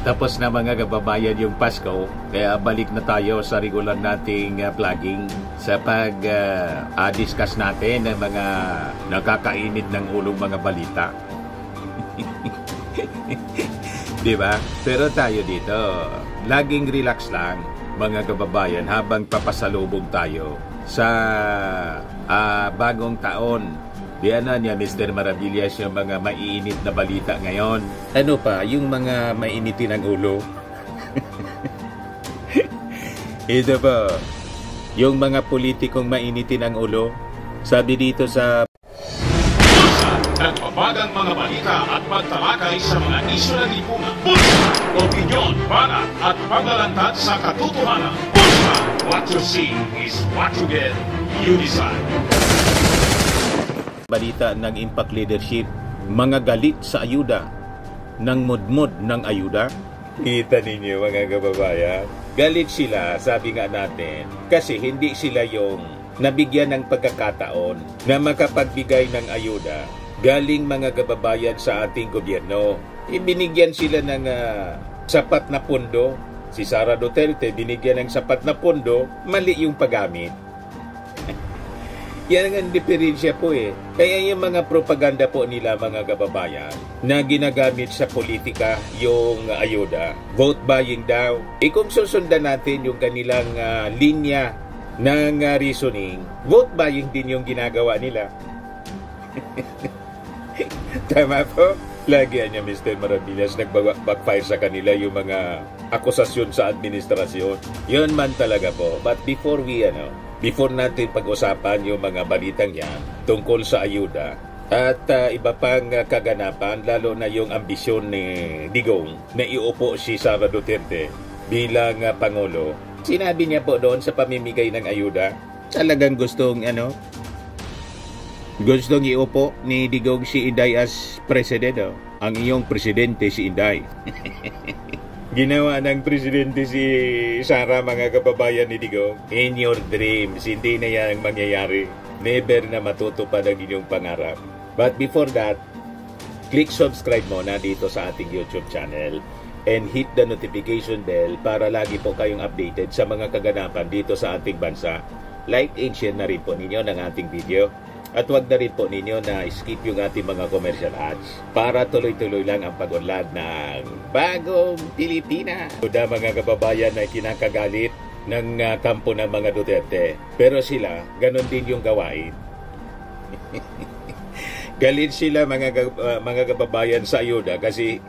Tapos na mga kababayan yung Pasko, kaya balik na tayo sa regular nating vlogging sa pag-discuss natin ng mga nakakainit ng ulong mga balita. Diba? Pero tayo dito, laging relax lang mga kababayan habang papasalubong tayo sa bagong taon. Diyan na niya, Mr. Maravillas, yung mga maiinit na balita ngayon. Ano pa, yung mga mainitin ng ulo. Ito po, yung mga politikong mainitin ang ulo. Sabi dito sa nagpapagang mga balita at pagtalakay sa mga isyu ng lipunan. Bulsa! Opinyon, banat at paglalantad sa katotohanan. Bulsa! What you see is what you get. You decide. Balita ng Impact Leadership, mga galit sa ayuda, ng mudmud ng ayuda. Kita ninyo mga kababayan, galit sila, sabi nga natin, kasi hindi sila yung nabigyan ng pagkakataon na makapagbigay ng ayuda galing mga kababayan sa ating gobyerno. Ibinigyan sila ng sapat na pondo. Si Sara Duterte binigyan ng sapat na pondo, mali yung paggamit. Yan ang diferensya po eh. Kaya yung mga propaganda po nila mga kababayan na ginagamit sa politika yung ayuda, vote buying daw. Kung susundan natin yung kanilang linya ng reasoning, vote buying din yung ginagawa nila. Tama po? Lagi niya Mr. Maravillas nag-backfire sa kanila yung mga akusasyon sa administrasyon. Yun man talaga po. But before natin pag-usapan yung mga balitang yan tungkol sa ayuda at iba pang kaganapan, lalo na yung ambisyon ni Digong na iupo si Sara Duterte bilang Pangulo, sinabi niya po doon sa pamimigay ng ayuda, talagang gustong iupo ni Digong si Inday as president. Ang iyong presidente si Inday. Ginawa ng presidente si Sara mga kababayan ni Digong. In your dreams, hindi na yan mangyayari. Never na matutupad ang inyong pangarap. But before that, click subscribe muna dito sa ating YouTube channel and hit the notification bell para lagi po kayong updated sa mga kaganapan dito sa ating bansa. Like and share na rin po ninyo ng ating video. At huwag na rin po ninyo na skip yung ating mga commercial ads para tuloy-tuloy lang ang pag-unlad ng bagong Pilipinas. Kuda mga kababayan na kinakagalit ng kampo ng mga Duterte. Pero sila, ganon din yung gawain. Galit sila mga kababayan sa ayuda kasi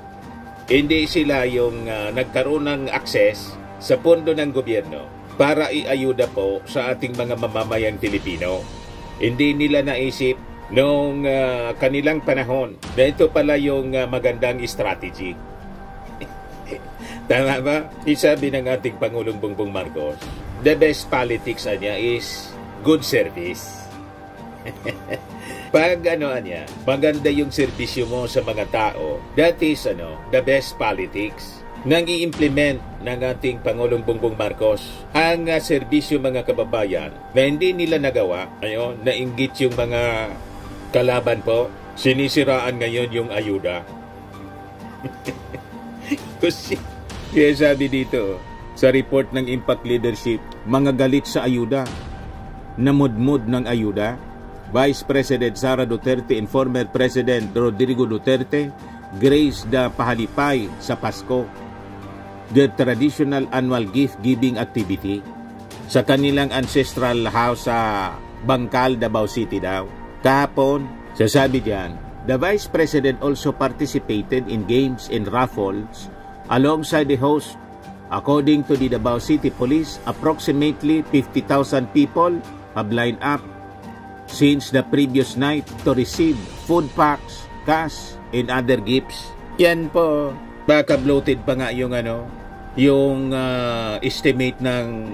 hindi sila yung nagkaroon ng access sa pondo ng gobyerno para iayuda po sa ating mga mamamayang Pilipino. Hindi nila naisip noong kanilang panahon na ito pala yung magandang strategy. Tama ba? Isabi ng ating Pangulong Bongbong Marcos, the best politics niya is good service. Pag maganda yung serbisyo mo sa mga tao, that is the best politics. Nang i-implement ng ating Pangulong Bongbong Marcos ang serbisyo mga kababayan na hindi nila nagawa, nainggit yung mga kalaban po, sinisiraan ngayon yung ayuda. Kaya sabi dito sa report ng Impact Leadership, mga galit sa ayuda, namudmud ng ayuda, Vice President Sara Duterte and former President Rodrigo Duterte grace the pahalipay sa Pasko, the traditional annual gift-giving activity sa kanilang ancestral house sa Bangkal, Davao City daw. Kahapon, sasabi diyan, the Vice President also participated in games and raffles alongside the host. According to the Davao City Police, approximately 50,000 people have lined up since the previous night to receive food packs, cash, and other gifts. Yan po, baka bloated pa nga yung estimate ng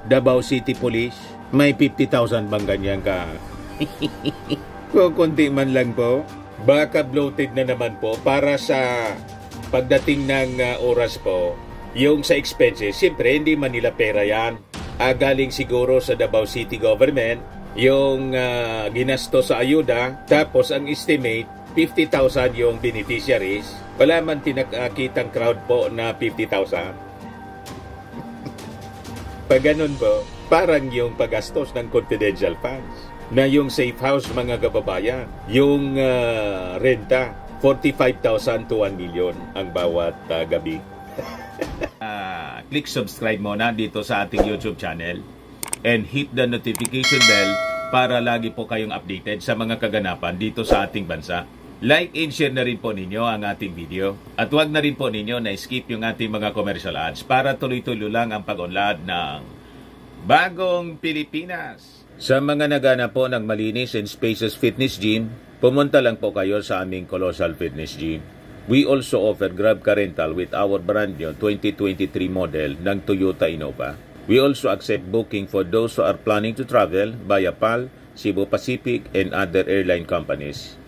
Davao City Police. May 50,000 bang ganyan ka? Kung konti man lang po, baka bloated na naman po para sa pagdating ng oras po. Yung sa expenses, siyempre hindi man nila pera yan. Galing siguro sa Davao City government, yung ginasto sa ayuda, tapos ang estimate, 50,000 yung beneficiaries. Wala man tinakitang crowd po na 50,000. Pag ganun po, parang yung paggastos ng confidential funds na yung safe house mga kababayan, yung renta, 45,000 to 1 million ang bawat gabi. Click subscribe muna dito sa ating YouTube channel and hit the notification bell para lagi po kayong updated sa mga kaganapan dito sa ating bansa. Like and share na rin po ninyo ang ating video. At huwag na rin po ninyo na skip yung ating mga commercial ads para tuloy-tuloy lang ang pag-unlad ng Bagong Pilipinas. Sa mga nagana po ng malinis and spacious fitness gym, pumunta lang po kayo sa aming Colossal Fitness Gym. We also offer Grab Car Rental with our brand new 2023 model ng Toyota Innova. We also accept booking for those who are planning to travel via PAL, Cebu Pacific, and other airline companies,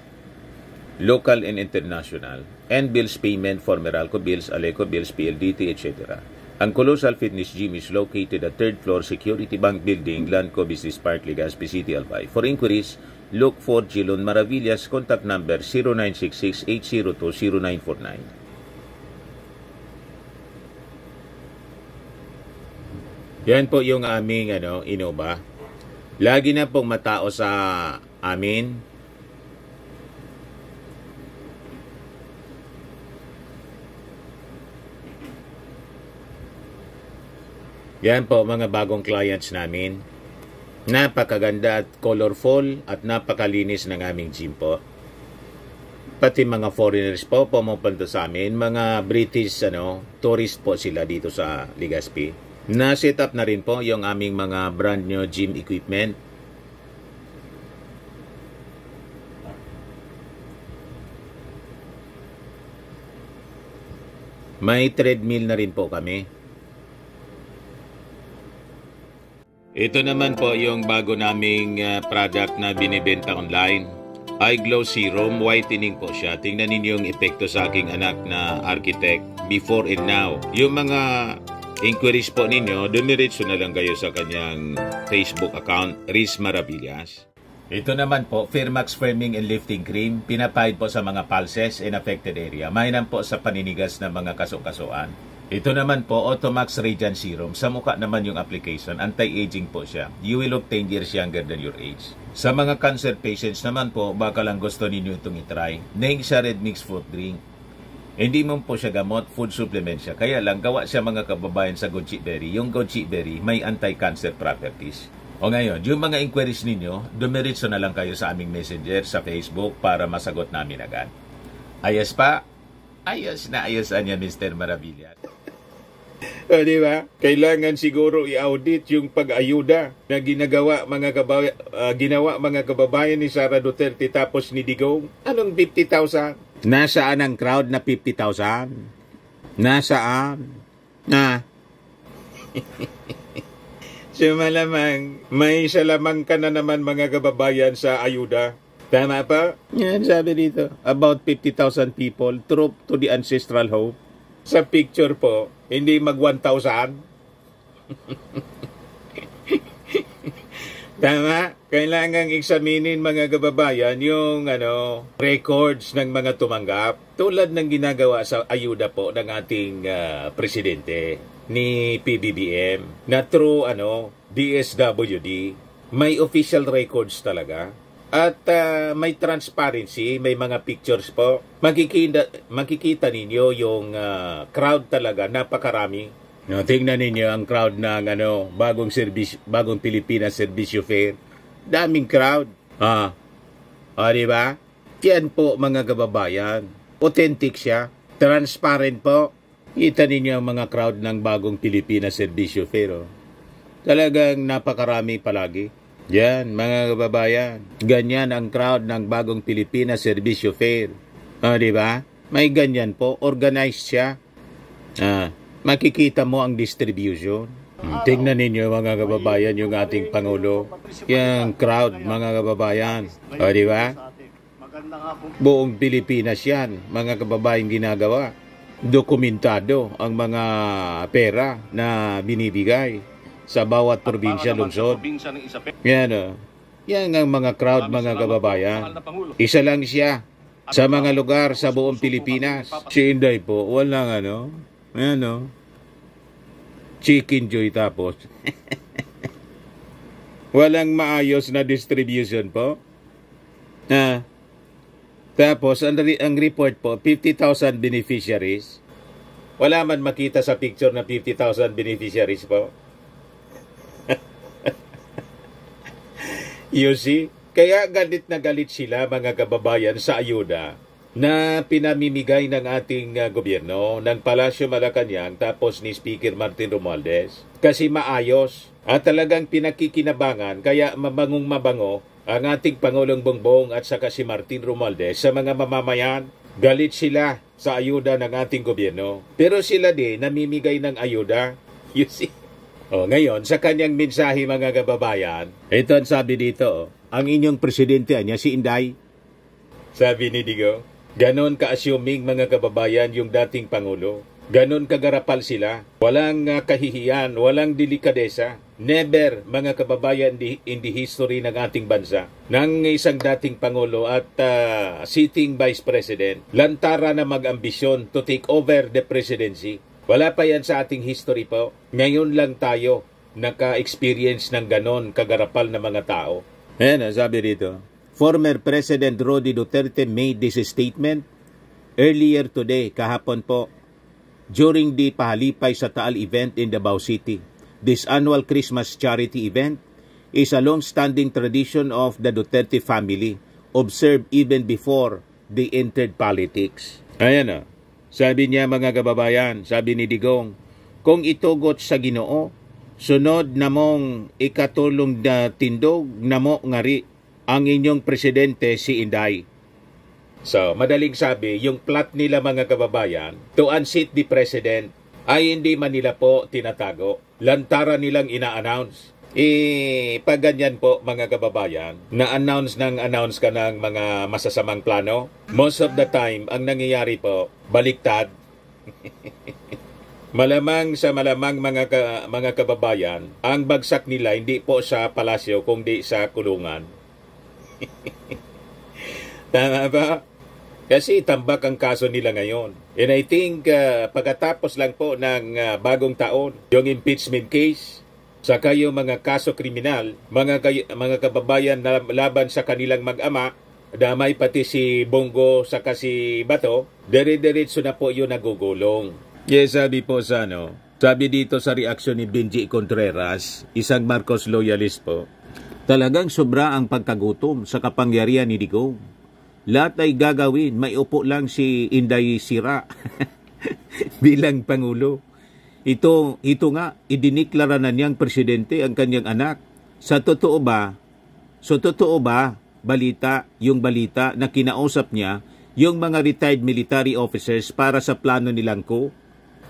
local and international, and bills payment for Meralco Bills, Aleco Bills, PLDT, etc. Ang Colossal Fitness Gym is located at 3rd floor Security Bank Building, Lanco Business Park, Legazpi City, Albay. For inquiries, look for Gilon Maravillas, contact number 0966-802-0949. Yan po yung aming Innova. Lagi na pong matao sa amin. Yan po mga bagong clients namin. Napakaganda at colorful at napakalinis ng aming gym po. Pati mga foreigners po pumupunta sa amin, mga British tourist po sila dito sa Legazpi. Na-set up na rin po yung aming mga brand new gym equipment. May treadmill na rin po kami. Ito naman po yung bago naming product na binibenta online. Eye Glow Serum, whitening po siya. Tingnan ninyo yung epekto sa aking anak na architect before and now. Yung mga inquiries po ninyo, dumiretso na lang kayo sa kanyang Facebook account, Riz Maravillas. Ito naman po, Firmax Firming and Lifting Cream, pinapahid po sa mga pulses in affected area. Mainam po sa paninigas ng mga kasukasuan. Ito naman po, Automax Radiant Serum. Sa mukha naman yung application, anti-aging po siya. You will look 10 years younger than your age. Sa mga cancer patients naman po, baka lang gusto ninyo itong itry. Naing siya red mixed fruit drink. Hindi mo po siya gamot, food supplement siya. Kaya lang, gawa siya mga kababayan sa goji berry. Yung goji berry, may anti-cancer properties. O ngayon, yung mga inquiries ninyo, dumiretso na lang kayo sa aming messenger sa Facebook para masagot namin agad. Ayos pa? Ayos na ayosan niya, Mr. Maravillas. O, di ba? Kailangan siguro i-audit yung pag-ayuda na ginawa mga kababayan ni Sara Duterte tapos ni Digong. Anong 50,000? Nasaan ang crowd na 50,000? Nasaan? So malamang, may salamang ka na naman mga kababayan sa ayuda. Tama pa? Yan sabi dito. About 50,000 people troop to the ancestral hope. Sa picture po, hindi mag 1,000. Tama? Kailangang examinin mga kababayan yung records ng mga tumanggap. Tulad ng ginagawa sa ayuda po ng ating presidente ni PBBM na through DSWD. May official records talaga. At may transparency, may mga pictures po. Makikita ninyo yung crowd talaga, napakarami. No, tingnan ninyo ang crowd ng bagong Pilipinas Servicio Fair. Daming crowd. Di ba? Yan po mga kababayan. Authentic siya. Transparent po. Kita ninyo ang mga crowd ng bagong Pilipinas Servicio Fair. Talagang napakarami palagi. Yan, mga kababayan. Ganyan ang crowd ng bagong Pilipinas Servicio Fair. Di ba? May ganyan po. Organized siya. Makikita mo ang distribution. Tingnan ninyo mga kababayan yung ating Pangulo. Yung crowd mga kababayan. Di ba? Buong Pilipinas yan. Mga kababayan ginagawa. Dokumentado ang mga pera na binibigay sa bawat probinsya, lungsod. Yan ang mga crowd, mga kababayan. Isa lang siya. sa mga lugar sa buong Pilipinas. Si Inday po, walang chicken joy tapos. Walang maayos na distribution po. Tapos, ang report po, 50,000 beneficiaries. Wala man makita sa picture na 50,000 beneficiaries po. You see? Kaya galit na galit sila mga kababayan sa ayuda na pinamimigay ng ating gobyerno, ng Palasyo Malacanang tapos ni Speaker Martin Romualdez. Kasi maayos at talagang pinakikinabangan kaya mabangong mabango ang ating Pangulong Bongbong at saka si Martin Romualdez sa mga mamamayan. Galit sila sa ayuda ng ating gobyerno. Pero sila din namimigay ng ayuda. You see? Ngayon, sa kanyang mensahe mga kababayan, ito ang sabi dito, ang inyong presidente niya si Inday. Sabi ni Digo, ganon ka-assuming mga kababayan yung dating Pangulo. Ganon kagarapal sila. Walang kahihiyan, walang delikadesa. Never, mga kababayan, in the history ng ating bansa, ng isang dating Pangulo at sitting Vice President, lantara na mag-ambisyon to take over the presidency. Wala pa yan sa ating history po. Ngayon lang tayo naka-experience ng ganon kagarapal na mga tao. Ayan, sabi dito. Former President Roddy Duterte made this statement earlier today, kahapon po, during the pahalipay sa Taal event in Davao City. This annual Christmas charity event is a long-standing tradition of the Duterte family, observed even before they entered politics. Ayan sabi niya mga kababayan, sabi ni Digong, kung itugot sa Ginoo, sunod namong ikatulong na tindog namo ngari ang inyong presidente si Inday. So, madaling sabi, yung plot nila mga kababayan, to unseat the president, ay hindi man nila po tinatago. Lantara nilang ina-announce. Pag ganyan po mga kababayan, na-announce ka ng mga masasamang plano, most of the time, ang nangyayari po, baliktad. Malamang sa malamang mga kababayan, ang bagsak nila hindi po sa palasyo, kundi sa kulungan. Tama ba? Kasi tambak ang kaso nila ngayon. And I think pagkatapos lang po ng bagong taon, yung impeachment case, saka yung mga kaso kriminal, mga kababayan na laban sa kanilang mag-ama, damay pati si Bongo saka si Bato, dire-diretso na po yun nagugulong. Yes, sabi po sa sabi dito sa reaksyon ni Benji Contreras, isang Marcos loyalist po, talagang sobra ang pagkagutom sa kapangyarihan ni Digong. Lahat ay gagawin, may upo lang si Inday Sira bilang Pangulo. Ito nga, idiniklara na niyang presidente ang kanyang anak. Sa totoo ba, yung balita na kinausap niya, yung mga retired military officers para sa plano nilang ko?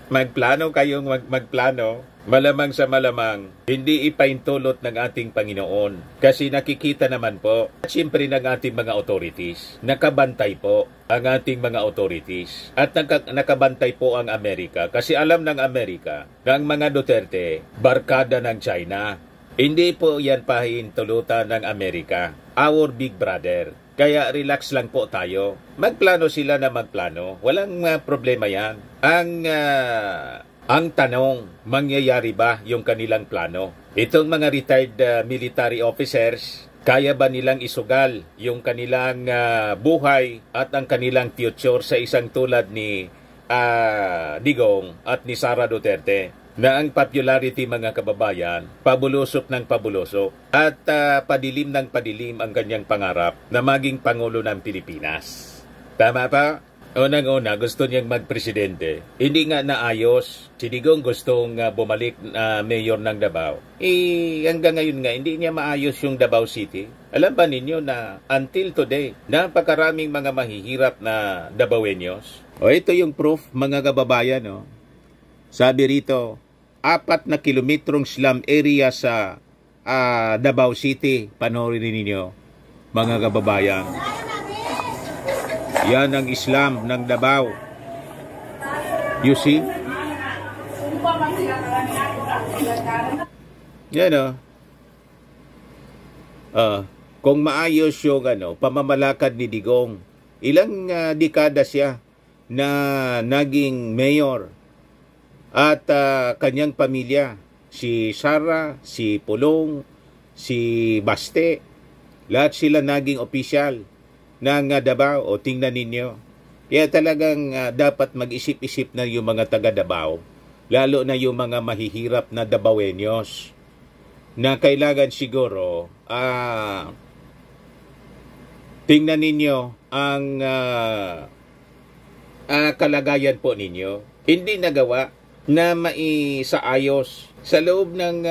Magplano kayong magplano. Malamang sa malamang, hindi ipaintulot ng ating Panginoon. Kasi nakikita naman po, at siyempre ng ating mga authorities, nakabantay po ang ating mga authorities. At nakabantay po ang Amerika. Kasi alam ng Amerika, ng mga Duterte, barkada ng China. Hindi po yan pahintulutan ng Amerika. Our big brother. Kaya relax lang po tayo. Magplano sila na magplano. Walang problema yan. Ang tanong, mangyayari ba yung kanilang plano? Itong mga retired military officers, kaya ba nilang isugal yung kanilang buhay at ang kanilang future sa isang tulad ni Digong at ni Sara Duterte? Na ang popularity mga kababayan, pabulusok ng pabulusok at padilim ng padilim ang kanyang pangarap na maging Pangulo ng Pilipinas. Tama pa? Unang-una, gusto niyang magpresidente. Hindi nga naayos. Si Digong gustong bumalik na mayor ng Davao. Hanggang ngayon nga, hindi niya maayos yung Davao City. Alam ba ninyo na until today, napakaraming mga mahihirap na Davaoeños? Ito yung proof, mga kababayan. Sabi rito, 4 na kilometrong slum area sa Davao City. Panoorin ninyo, mga kababayan. Yan ang Islam ng Davao. You see? Yan kung maayos yung pamamalakad ni Digong Ilang dekada siya na naging mayor at kanyang pamilya, si Sara, si Pulong, si Baste, lahat sila naging opisyal ng Davao. O tingnan ninyo. Kaya talagang dapat mag-isip-isip na yung mga taga Davao, lalo na yung mga mahihirap na Davaoeños, na kailangan siguro tingnan ninyo ang kalagayan po ninyo. Hindi nagawa na maisaayos sa loob ng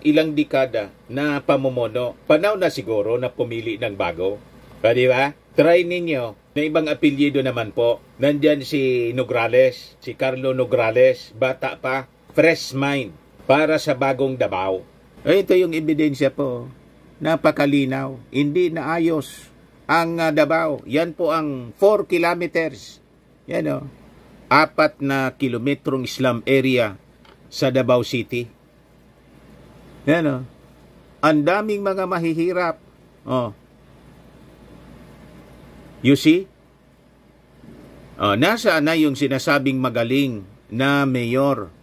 ilang dekada na pamumuno. Panahon na siguro na pumili ng bago. Di ba? Try ninyo na ibang apelyido naman po. Nandyan si Nograles, si Carlo Nograles, bata pa, fresh mind para sa bagong Davao. Ito yung ebidensya po. Napakalinaw. Hindi naayos ang Davao. Yan po ang 4 kilometers. Yan o. 4 na kilometrong slum area sa Davao City. Yan o. Ang daming mga mahihirap. Oh. You see? Nasaan na yung sinasabing magaling na mayor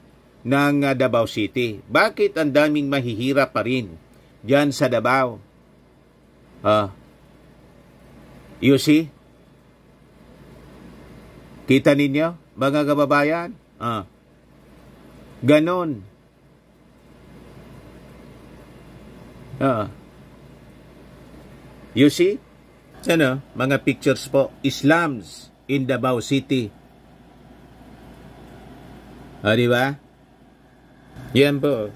ng Davao City? Bakit ang daming mahihirap pa rin dyan sa Davao? You see? Kita ninyo, mga kababayan? Ganon. You see? Ano, mga pictures po, slums in Davao City. Di ba? Yan po.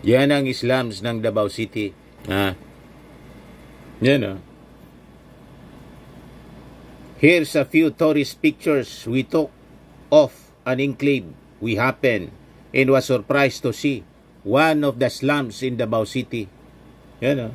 Yan ang slums ng Davao City. Yan o. Here's a few tourist pictures we took of an enclave we happened and was surprised to see one of the slums in Davao City. Yan o.